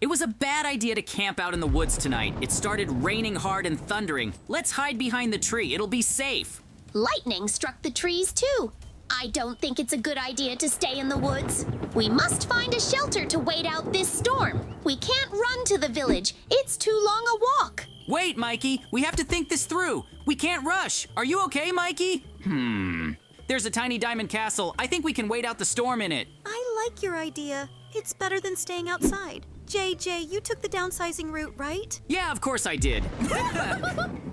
It was a bad idea to camp out in the woods tonight. It started raining hard and thundering. Let's hide behind the tree. It'll be safe. Lightning struck the trees too. I don't think it's a good idea to stay in the woods. We must find a shelter to wait out this storm. We can't run to the village. It's too long a walk. Wait, Mikey. We have to think this through. We can't rush. Are you okay, Mikey? There's a tiny diamond castle. I think we can wait out the storm in it. I like your idea. It's better than staying outside. JJ, you took the downsizing route, right? Yeah, of course I did.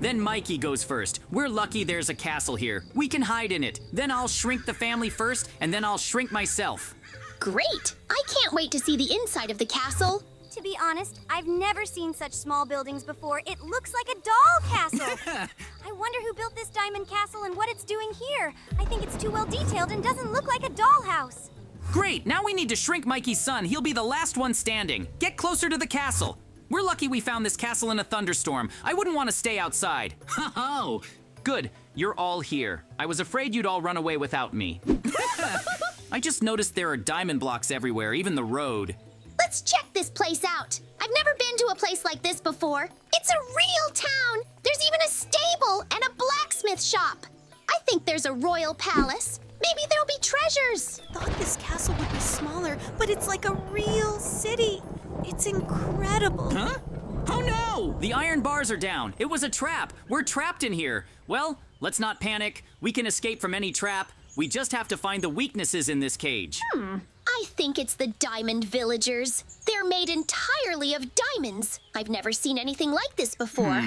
Then Mikey goes first. We're lucky there's a castle here. We can hide in it. Then I'll shrink the family first, and then I'll shrink myself. Great! I can't wait to see the inside of the castle. To be honest, I've never seen such small buildings before. It looks like a doll castle. I wonder who built this diamond castle and what it's doing here. I think it's too well detailed and doesn't look like a dollhouse. Great, now we need to shrink Mikey's son. He'll be the last one standing. Get closer to the castle. We're lucky we found this castle in a thunderstorm. I wouldn't want to stay outside. Oh, good. You're all here. I was afraid you'd all run away without me. I just noticed there are diamond blocks everywhere, even the road. Let's check this place out. I've never been to a place like this before. It's a real town. There's even a stable and a blacksmith shop. I think there's a royal palace. Maybe there'll be treasures. Thought this castle would be smaller, but it's like a real city. It's incredible. Huh? Oh no! The iron bars are down. It was a trap. We're trapped in here. Well, let's not panic. We can escape from any trap. We just have to find the weaknesses in this cage. I think it's the diamond villagers. They're made entirely of diamonds. I've never seen anything like this before.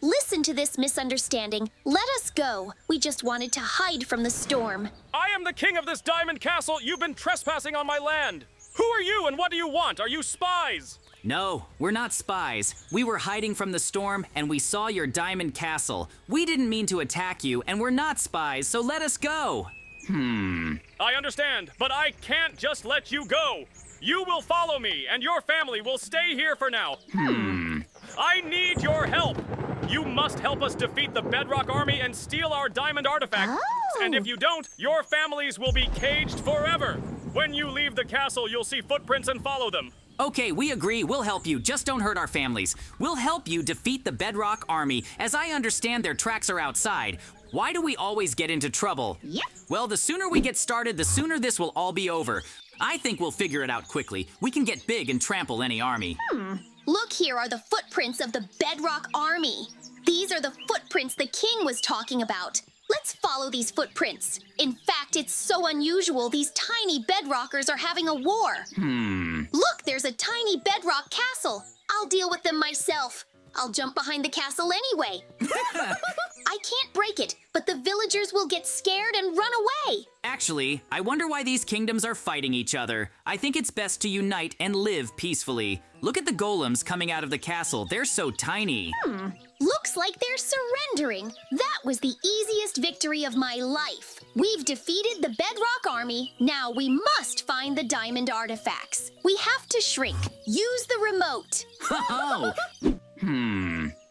Listen to this misunderstanding. Let us go. We just wanted to hide from the storm. I am the king of this diamond castle. You've been trespassing on my land. Who are you and what do you want? Are you spies? No, we're not spies. We were hiding from the storm and we saw your diamond castle. We didn't mean to attack you and we're not spies, so let us go. I understand, but I can't just let you go. You will follow me, and your family will stay here for now. I need your help. You must help us defeat the Bedrock army and steal our diamond artifacts. And if you don't, your families will be caged forever. When you leave the castle, you'll see footprints and follow them. Okay, we agree. We'll help you. Just don't hurt our families. We'll help you defeat the Bedrock army. As I understand, their tracks are outside. Why do we always get into trouble? Yep. Well, the sooner we get started, the sooner this will all be over. I think we'll figure it out quickly. We can get big and trample any army. Look, here are the footprints of the Bedrock army. These are the footprints the king was talking about. Let's follow these footprints. In fact, it's so unusual these tiny bedrockers are having a war. Look, there's a tiny bedrock castle. I'll deal with them myself. I'll jump behind the castle anyway. I can't break it, but the villagers will get scared and run away. Actually, I wonder why these kingdoms are fighting each other. I think it's best to unite and live peacefully. Look at the golems coming out of the castle. They're so tiny. Looks like they're surrendering. That was the easiest victory of my life. We've defeated the Bedrock army. Now we must find the diamond artifacts. We have to shrink. Use the remote. Oh!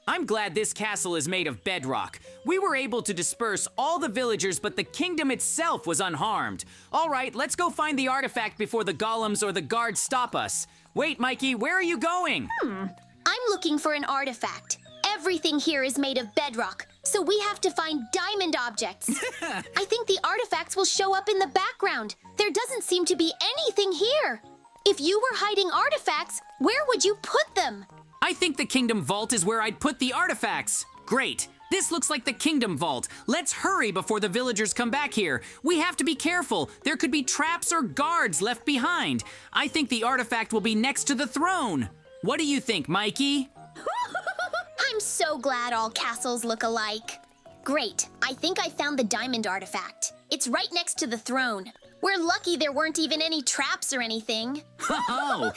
I'm glad this castle is made of bedrock. We were able to disperse all the villagers, but the kingdom itself was unharmed. All right, let's go find the artifact before the golems or the guards stop us. Wait, Mikey, where are you going? I'm looking for an artifact. Everything here is made of bedrock, so we have to find diamond objects. I think the artifacts will show up in the background. There doesn't seem to be anything here. If you were hiding artifacts, where would you put them? I think the kingdom vault is where I'd put the artifacts. Great. This looks like the kingdom vault. Let's hurry before the villagers come back here. We have to be careful. There could be traps or guards left behind. I think the artifact will be next to the throne. What do you think, Mikey? I'm so glad all castles look alike. Great. I think I found the diamond artifact. It's right next to the throne. We're lucky there weren't even any traps or anything. Oh!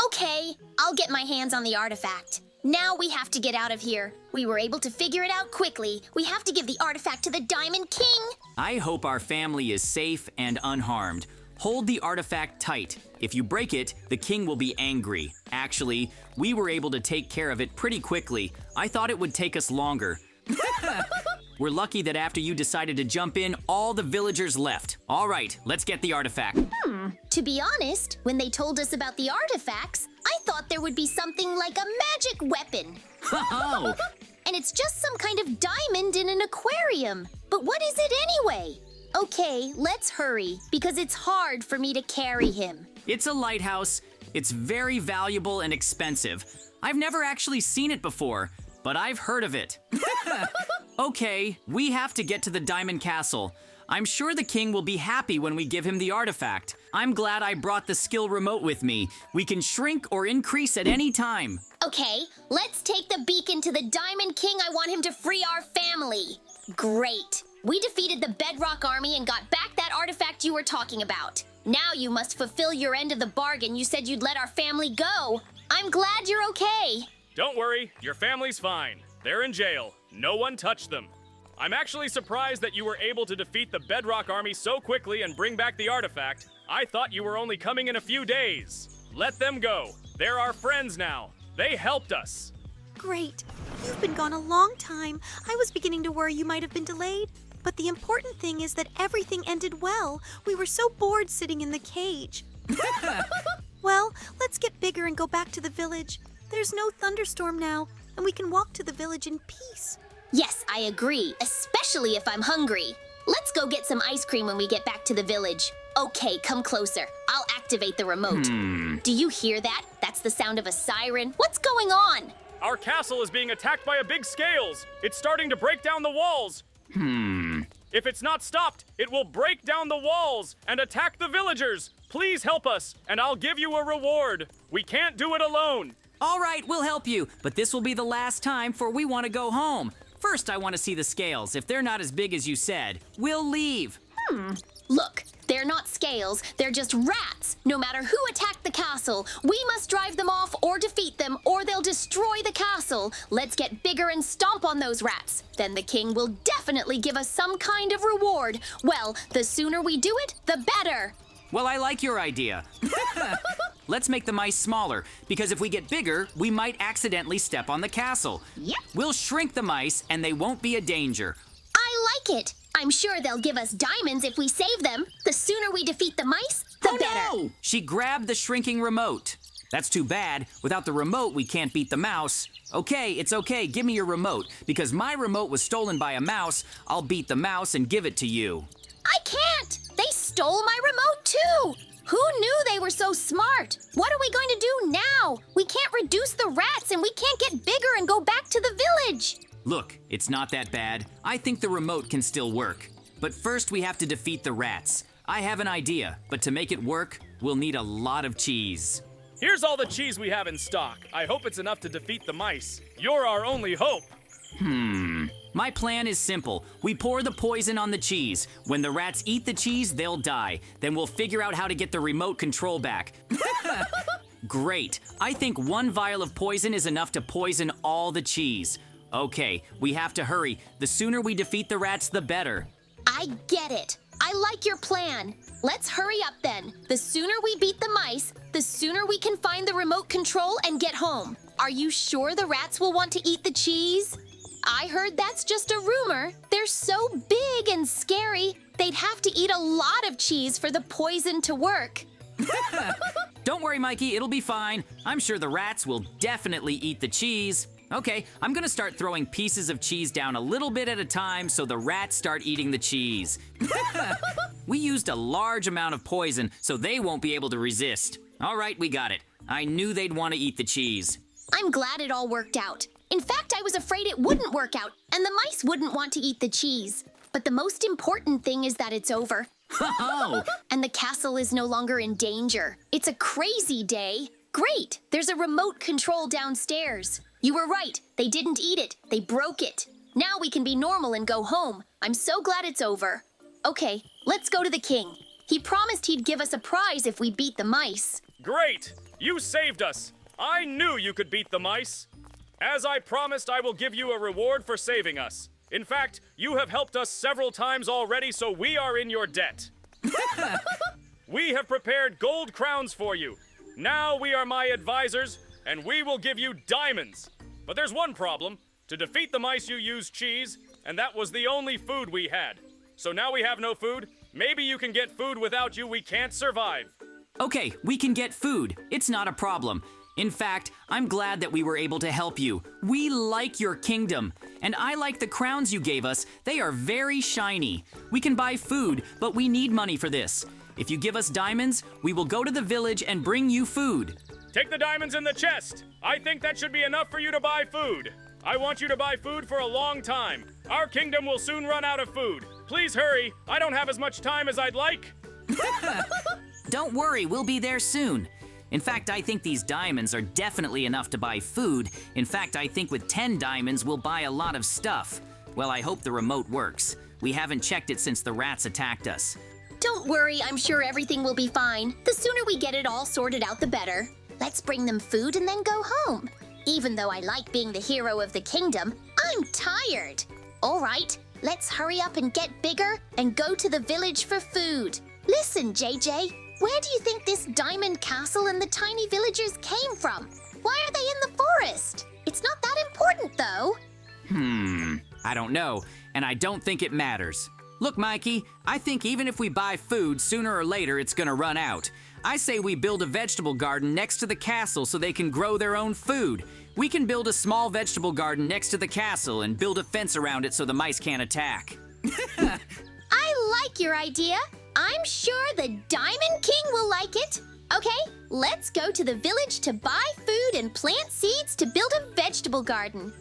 Okay, I'll get my hands on the artifact. Now we have to get out of here. We were able to figure it out quickly. We have to give the artifact to the Diamond King. I hope our family is safe and unharmed. Hold the artifact tight. If you break it, the king will be angry. Actually, we were able to take care of it pretty quickly. I thought it would take us longer. We're lucky that after you decided to jump in, all the villagers left. All right, let's get the artifact. To be honest, when they told us about the artifacts, I thought there would be something like a magic weapon. Oh, And it's just some kind of diamond in an aquarium. But what is it anyway? Okay, let's hurry, because it's hard for me to carry him. it's a lighthouse. It's very valuable and expensive. I've never actually seen it before, but I've heard of it. Okay, we have to get to the Diamond Castle. I'm sure the king will be happy when we give him the artifact. I'm glad I brought the skill remote with me. We can shrink or increase at any time. Okay, let's take the beacon to the Diamond King. I want him to free our family. Great. We defeated the Bedrock army and got back that artifact you were talking about. Now you must fulfill your end of the bargain. You said you'd let our family go. I'm glad you're okay. Don't worry, your family's fine. They're in jail. No one touched them. I'm actually surprised that you were able to defeat the Bedrock army so quickly and bring back the artifact. I thought you were only coming in a few days. Let them go. They're our friends now. They helped us. Great. You've been gone a long time. I was beginning to worry you might have been delayed. But the important thing is that everything ended well. We were so bored sitting in the cage. Well, let's get bigger and go back to the village. There's no thunderstorm now, and we can walk to the village in peace. Yes, I agree, especially if I'm hungry. Let's go get some ice cream when we get back to the village. Okay, come closer. I'll activate the remote. Do you hear that? That's the sound of a siren. What's going on? Our castle is being attacked by a big scales. It's starting to break down the walls. If it's not stopped, it will break down the walls and attack the villagers. Please help us, and I'll give you a reward. We can't do it alone. All right, we'll help you, but this will be the last time, for we want to go home. First, I want to see the scales. If they're not as big as you said, we'll leave. Look, they're not scales, they're just rats. No matter who attacked the castle, we must drive them off or defeat them, or they'll destroy the castle. Let's get bigger and stomp on those rats. Then the king will definitely give us some kind of reward. Well, the sooner we do it, the better. Well, I like your idea. Let's make the mice smaller, because if we get bigger, we might accidentally step on the castle. Yep. We'll shrink the mice, and they won't be a danger. I like it. I'm sure they'll give us diamonds if we save them. The sooner we defeat the mice, the better. No! She grabbed the shrinking remote. That's too bad. Without the remote, we can't beat the mouse. Okay, it's okay. Give me your remote. Because my remote was stolen by a mouse, I'll beat the mouse and give it to you. I can't. They stole my remote too. Who knew they were so smart? What are we going to do now? We can't reduce the rats and we can't get bigger and go back to the village. Look, it's not that bad. I think the remote can still work. But first we have to defeat the rats. I have an idea, but to make it work, we'll need a lot of cheese. Here's all the cheese we have in stock. I hope it's enough to defeat the mice. You're our only hope. My plan is simple. We pour the poison on the cheese. When the rats eat the cheese, they'll die. Then we'll figure out how to get the remote control back. Great. I think 1 vial of poison is enough to poison all the cheese. Okay, we have to hurry. The sooner we defeat the rats, the better. I get it. I like your plan. Let's hurry up then. The sooner we beat the mice, the sooner we can find the remote control and get home. Are you sure the rats will want to eat the cheese? I heard that's just a rumor. They're so big and scary, they'd have to eat a lot of cheese for the poison to work. Don't worry, Mikey, it'll be fine. I'm sure the rats will definitely eat the cheese. Okay, I'm gonna start throwing pieces of cheese down a little bit at a time so the rats start eating the cheese. We used a large amount of poison, so they won't be able to resist. All right, we got it. I knew they'd want to eat the cheese. I'm glad it all worked out. In fact, I was afraid it wouldn't work out, and the mice wouldn't want to eat the cheese. But the most important thing is that it's over. Oh! And the castle is no longer in danger. It's a crazy day. Great, there's a remote control downstairs. You were right, they didn't eat it, they broke it. Now we can be normal and go home. I'm so glad it's over. Okay, let's go to the king. He promised he'd give us a prize if we beat the mice. Great! You saved us! I knew you could beat the mice! As I promised, I will give you a reward for saving us. In fact, you have helped us several times already, so we are in your debt. We have prepared gold crowns for you. Now we are my advisors, and we will give you diamonds. But there's one problem. To defeat the mice, you use cheese. and that was the only food we had. So now we have no food. Maybe you can get food. Without you, we can't survive. Okay, we can get food. It's not a problem. In fact, I'm glad that we were able to help you. We like your kingdom. And I like the crowns you gave us. They are very shiny. We can buy food, but we need money for this. If you give us diamonds, we will go to the village and bring you food. Take the diamonds in the chest. I think that should be enough for you to buy food. I want you to buy food for a long time. Our kingdom will soon run out of food. Please hurry. I don't have as much time as I'd like. Don't worry, we'll be there soon. In fact, I think these diamonds are definitely enough to buy food. In fact, I think with 10 diamonds, we'll buy a lot of stuff. Well, I hope the remote works. We haven't checked it since the rats attacked us. Don't worry, I'm sure everything will be fine. The sooner we get it all sorted out, the better. Let's bring them food and then go home. Even though I like being the hero of the kingdom, I'm tired. All right, let's hurry up and get bigger and go to the village for food. Listen, JJ, where do you think this diamond castle and the tiny villagers came from? Why are they in the forest? It's not that important, though. I don't know, and I don't think it matters. Look, Mikey, I think even if we buy food, sooner or later it's gonna run out. I say we build a vegetable garden next to the castle so they can grow their own food. We can build a small vegetable garden next to the castle and build a fence around it so the mice can't attack. I like your idea. I'm sure the Diamond King will like it. Okay, let's go to the village to buy food and plant seeds to build a vegetable garden.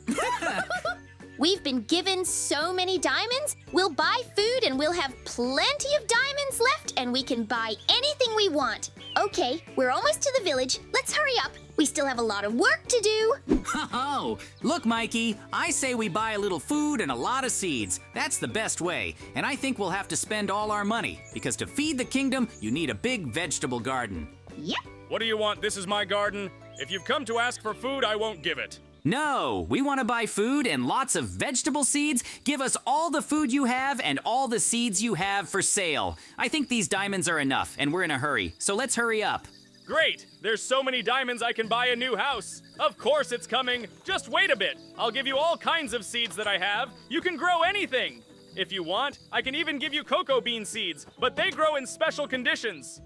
We've been given so many diamonds, we'll buy food and we'll have plenty of diamonds left and we can buy anything we want. Okay, we're almost to the village. Let's hurry up. We still have a lot of work to do. Oh, look, Mikey, I say we buy a little food and a lot of seeds. That's the best way, and I think we'll have to spend all our money, because to feed the kingdom, you need a big vegetable garden. Yep. What do you want? This is my garden. If you've come to ask for food, I won't give it. No, we want to buy food and lots of vegetable seeds. Give us all the food you have and all the seeds you have for sale. I think these diamonds are enough, and we're in a hurry, so let's hurry up. Great! There's so many diamonds I can buy a new house. Of course it's coming. Just wait a bit. I'll give you all kinds of seeds that I have. You can grow anything. If you want, I can even give you cocoa bean seeds, but they grow in special conditions.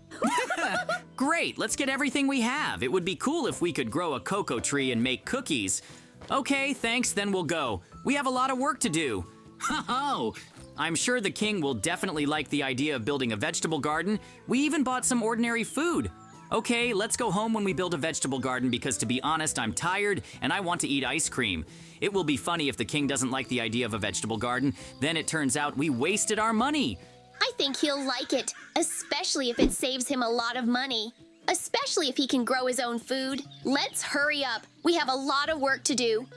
Great, let's get everything we have. It would be cool if we could grow a cocoa tree and make cookies. Okay, thanks, then we'll go. We have a lot of work to do. Ho-ho! I'm sure the king will definitely like the idea of building a vegetable garden. We even bought some ordinary food. Okay, let's go home when we build a vegetable garden because, to be honest, I'm tired and I want to eat ice cream. It will be funny if the king doesn't like the idea of a vegetable garden. Then it turns out we wasted our money. I think he'll like it, especially if it saves him a lot of money. Especially if he can grow his own food. Let's hurry up. We have a lot of work to do.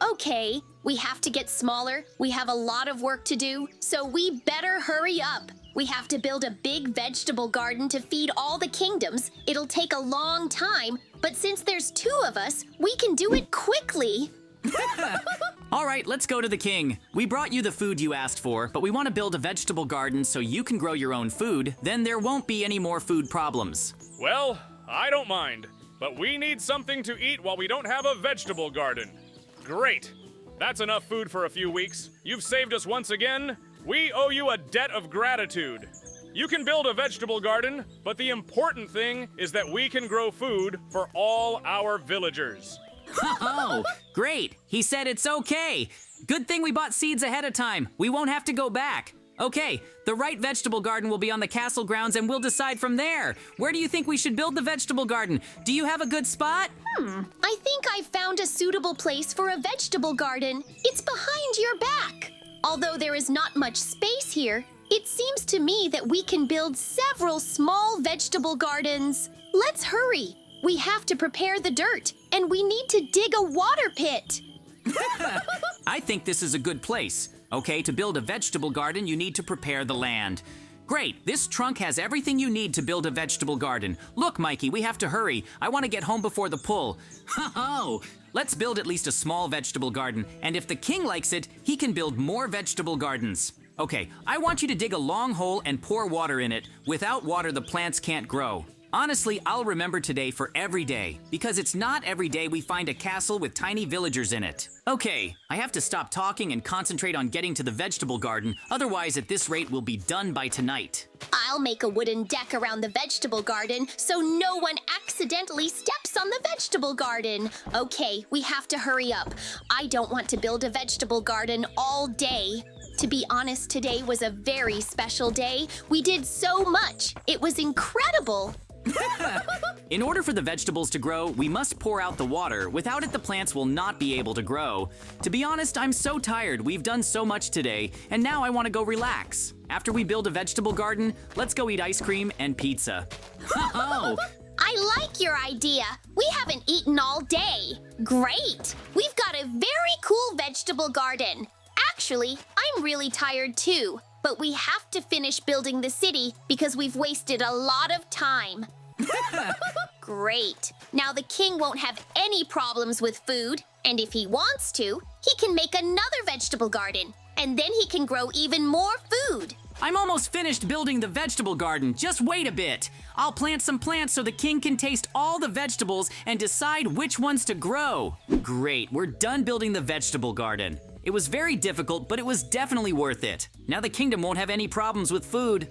Okay, we have to get smaller. We have a lot of work to do, so we better hurry up. We have to build a big vegetable garden to feed all the kingdoms. It'll take a long time, but since there's 2 of us, we can do it quickly. All right, let's go to the king. We brought you the food you asked for, but we want to build a vegetable garden so you can grow your own food. Then there won't be any more food problems. Well, I don't mind, but we need something to eat while we don't have a vegetable garden. Great. That's enough food for a few weeks. You've saved us once again. We owe you a debt of gratitude. You can build a vegetable garden, but the important thing is that we can grow food for all our villagers. Oh, great. He said it's okay. Good thing we bought seeds ahead of time. We won't have to go back. Okay, the right vegetable garden will be on the castle grounds and we'll decide from there. Where do you think we should build the vegetable garden? Do you have a good spot? I think I found a suitable place for a vegetable garden. It's behind your back. Although there is not much space here, it seems to me that we can build several small vegetable gardens. Let's hurry. We have to prepare the dirt, and we need to dig a water pit. I think this is a good place. Okay, to build a vegetable garden, you need to prepare the land. Great, this trunk has everything you need to build a vegetable garden. Look, Mikey, we have to hurry. I want to get home before the pull. Ho-ho! Let's build at least a small vegetable garden, and if the king likes it, he can build more vegetable gardens. Okay, I want you to dig a long hole and pour water in it. Without water, the plants can't grow. Honestly, I'll remember today for every day, because it's not every day we find a castle with tiny villagers in it. Okay, I have to stop talking and concentrate on getting to the vegetable garden, otherwise at this rate we'll be done by tonight. I'll make a wooden deck around the vegetable garden so no one accidentally steps on the vegetable garden. Okay, we have to hurry up. I don't want to build a vegetable garden all day. To be honest, today was a very special day. We did so much. It was incredible. In order for the vegetables to grow, we must pour out the water. Without it, the plants will not be able to grow. To be honest, I'm so tired. We've done so much today, and now I want to go relax. After we build a vegetable garden, let's go eat ice cream and pizza. Ho-ho! I like your idea. We haven't eaten all day. Great. We've got a very cool vegetable garden. Actually, I'm really tired too. But we have to finish building the city because we've wasted a lot of time. Great. Now the king won't have any problems with food, and if he wants to, he can make another vegetable garden, and then he can grow even more food. I'm almost finished building the vegetable garden. Just wait a bit. I'll plant some plants so the king can taste all the vegetables and decide which ones to grow. Great, we're done building the vegetable garden. It was very difficult, but it was definitely worth it. Now the kingdom won't have any problems with food.